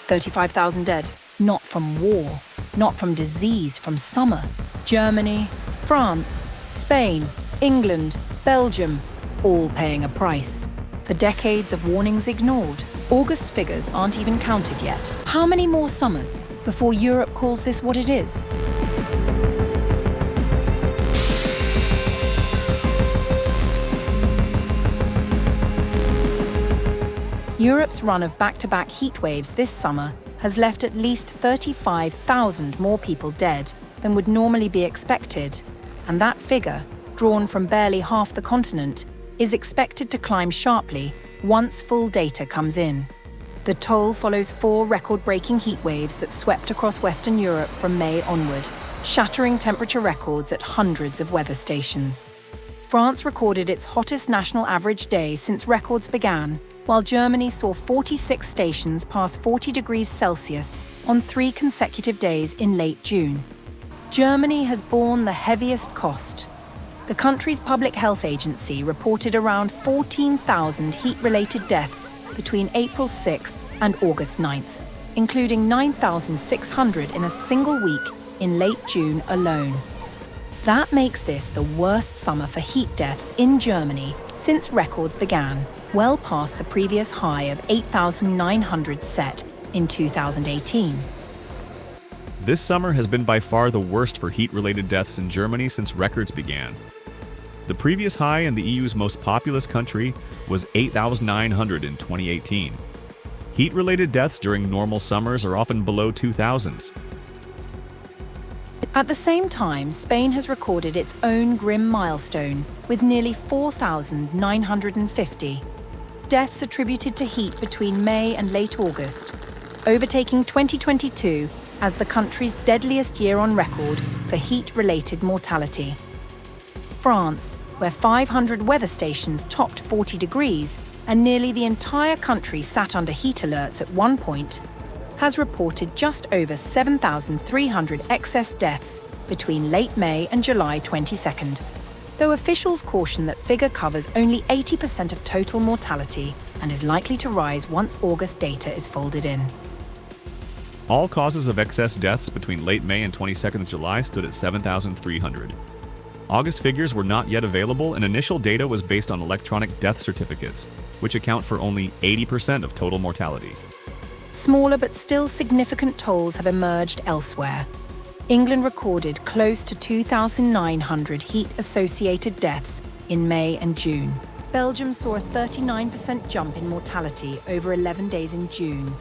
35,000 dead. Not from war, not from disease, from summer. Germany, France, Spain, England, Belgium, all paying a price. For decades of warnings ignored, August's figures aren't even counted yet. How many more summers before Europe calls this what it is? Europe's run of back-to-back heatwaves this summer has left at least 35,000 more people dead than would normally be expected, and that figure, drawn from barely half the continent, is expected to climb sharply once full data comes in. The toll follows 4 record-breaking heatwaves that swept across Western Europe from May onward, shattering temperature records at hundreds of weather stations. France recorded its hottest national average day since records began, while Germany saw 46 stations pass 40 degrees Celsius on 3 consecutive days in late June. Germany has borne the heaviest cost. The country's public health agency reported around 14,000 heat-related deaths between April 6th and August 9th, including 9,600 in a single week in late June alone. That makes this the worst summer for heat deaths in Germany since records began, well past the previous high of 8,900 set in 2018. This summer has been by far the worst for heat-related deaths in Germany since records began. The previous high in the EU's most populous country was 8,900 in 2018. Heat-related deaths during normal summers are often below 2,000. At the same time, Spain has recorded its own grim milestone with nearly 4,950 deaths attributed to heat between May and late August, overtaking 2022 as the country's deadliest year on record for heat-related mortality. France, where 500 weather stations topped 40 degrees and nearly the entire country sat under heat alerts at one point, has reported just over 7,300 excess deaths between late May and July 22nd, though officials caution that figure covers only 80% of total mortality and is likely to rise once August data is folded in. All causes of excess deaths between late May and 22nd of July stood at 7,300. August figures were not yet available, and initial data was based on electronic death certificates, which account for only 80% of total mortality. Smaller but still significant tolls have emerged elsewhere. England recorded close to 2,900 heat-associated deaths in May and June. Belgium saw a 39% jump in mortality over 11 days in June,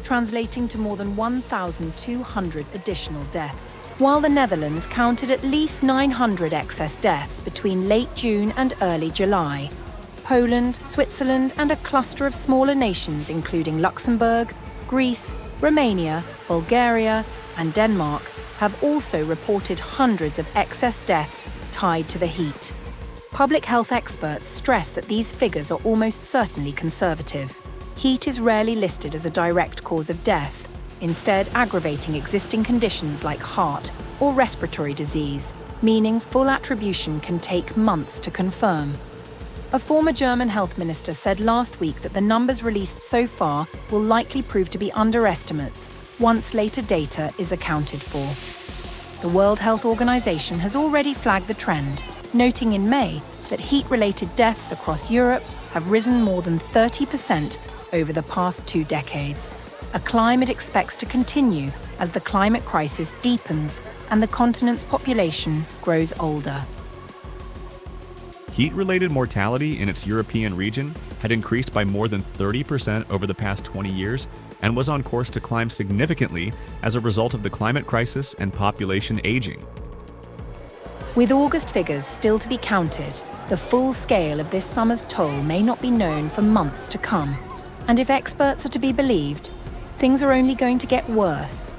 translating to more than 1,200 additional deaths, while the Netherlands counted at least 900 excess deaths between late June and early July. Poland, Switzerland, and a cluster of smaller nations including Luxembourg, Greece, Romania, Bulgaria, and Denmark have also reported hundreds of excess deaths tied to the heat. Public health experts stress that these figures are almost certainly conservative. Heat is rarely listed as a direct cause of death, instead aggravating existing conditions like heart or respiratory disease, meaning full attribution can take months to confirm. A former German health minister said last week that the numbers released so far will likely prove to be underestimates once later data is accounted for. The World Health Organization has already flagged the trend, noting in May that heat-related deaths across Europe have risen more than 30% over the past 2 decades. A climb it expects to continue as the climate crisis deepens and the continent's population grows older. Heat-related mortality in its European region had increased by more than 30% over the past 20 years and was on course to climb significantly as a result of the climate crisis and population aging. With August figures still to be counted, the full scale of this summer's toll may not be known for months to come. And if experts are to be believed, things are only going to get worse.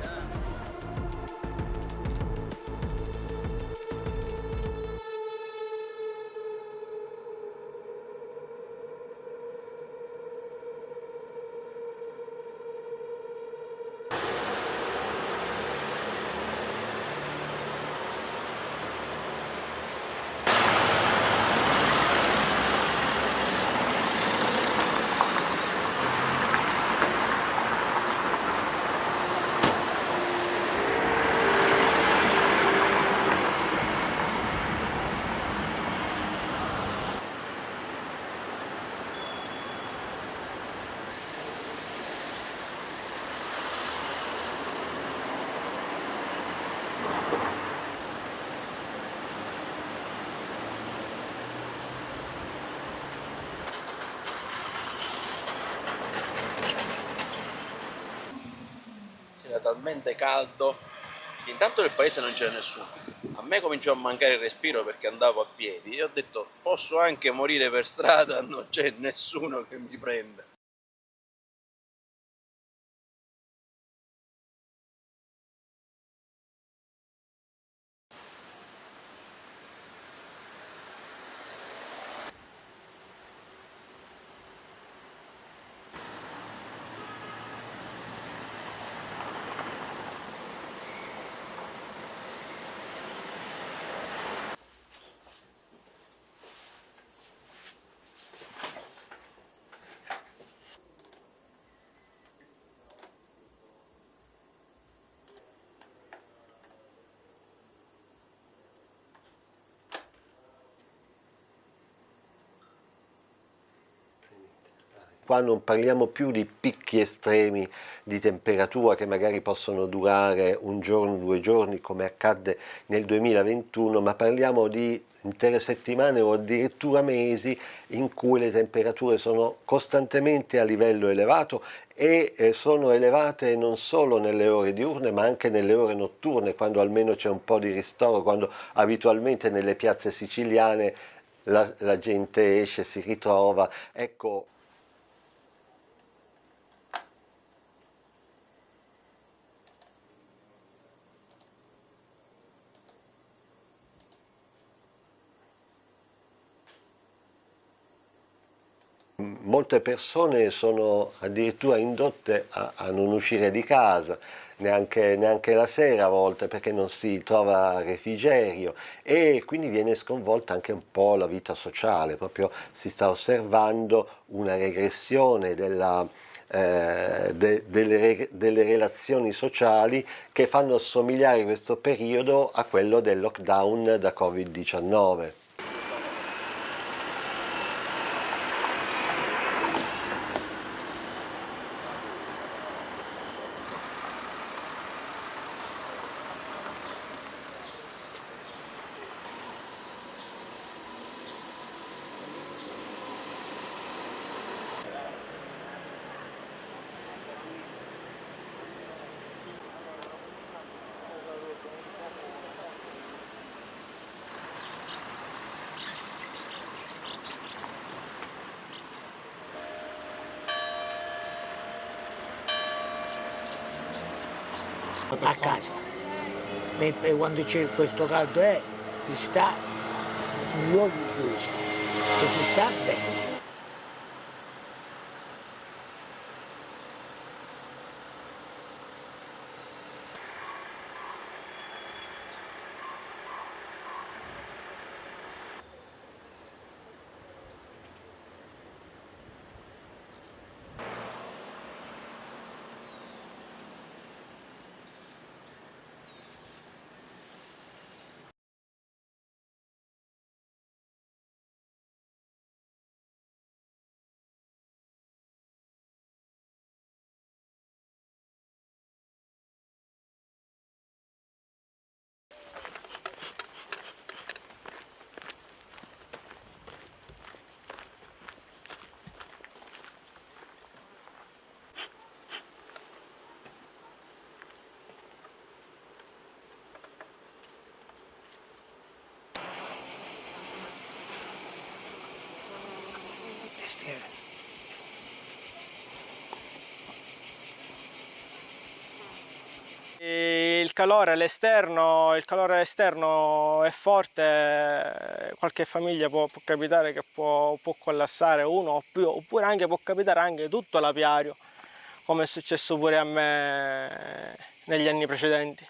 talmente caldo, intanto nel paese non c'era nessuno. A me cominciò a mancare il respiro perché andavo a piedi e ho detto posso anche morire per strada, non c'è nessuno che mi prenda. Qua non parliamo più di picchi estremi di temperatura che magari possono durare un giorno, 2 giorni, come accadde nel 2021, ma parliamo di intere settimane o addirittura mesi in cui le temperature sono costantemente a livello elevato e sono elevate non solo nelle ore diurne ma anche nelle ore notturne, quando almeno c'è un po' di ristoro, quando abitualmente nelle piazze siciliane la gente esce, si ritrova. Ecco. Molte persone sono addirittura indotte a non uscire di casa, neanche la sera a volte, perché non si trova refrigerio, e quindi viene sconvolta anche un po' la vita sociale. Proprio si sta osservando una regressione delle relazioni sociali che fanno assomigliare questo periodo a quello del lockdown da Covid-19. A casa, e quando c'è questo caldo si sta in luoghi chiusi e si sta bene. Il calore all'esterno è forte, qualche famiglia può capitare che può collassare uno o più, oppure anche può capitare anche tutto l'apiario, come è successo pure a me negli anni precedenti.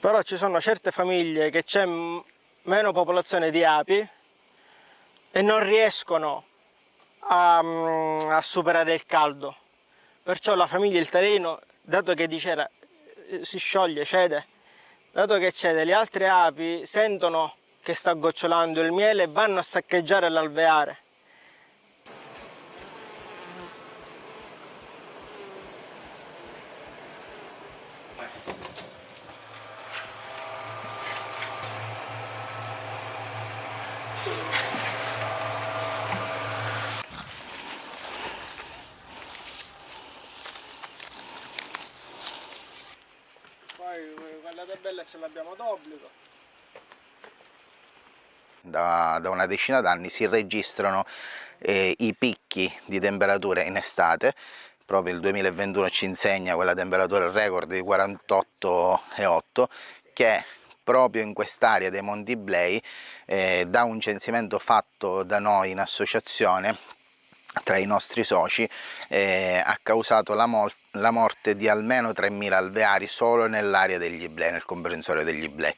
Però ci sono certe famiglie che c'è meno popolazione di api e non riescono a superare il caldo. Perciò la famiglia il tarino, dato che di cera si scioglie, cede, dato che cede, le altre api sentono che sta gocciolando il miele e vanno a saccheggiare l'alveare. quella ce l'abbiamo d'obbligo. Da una decina d'anni si registrano i picchi di temperature in estate. Proprio il 2021 ci insegna quella temperatura record di 48,8 che proprio in quest'area dei Monti Iblei, da un censimento fatto da noi in associazione tra i nostri soci, ha causato la morte di almeno 3.000 alveari solo nell'area degli Iblei, nel comprensorio degli Iblei.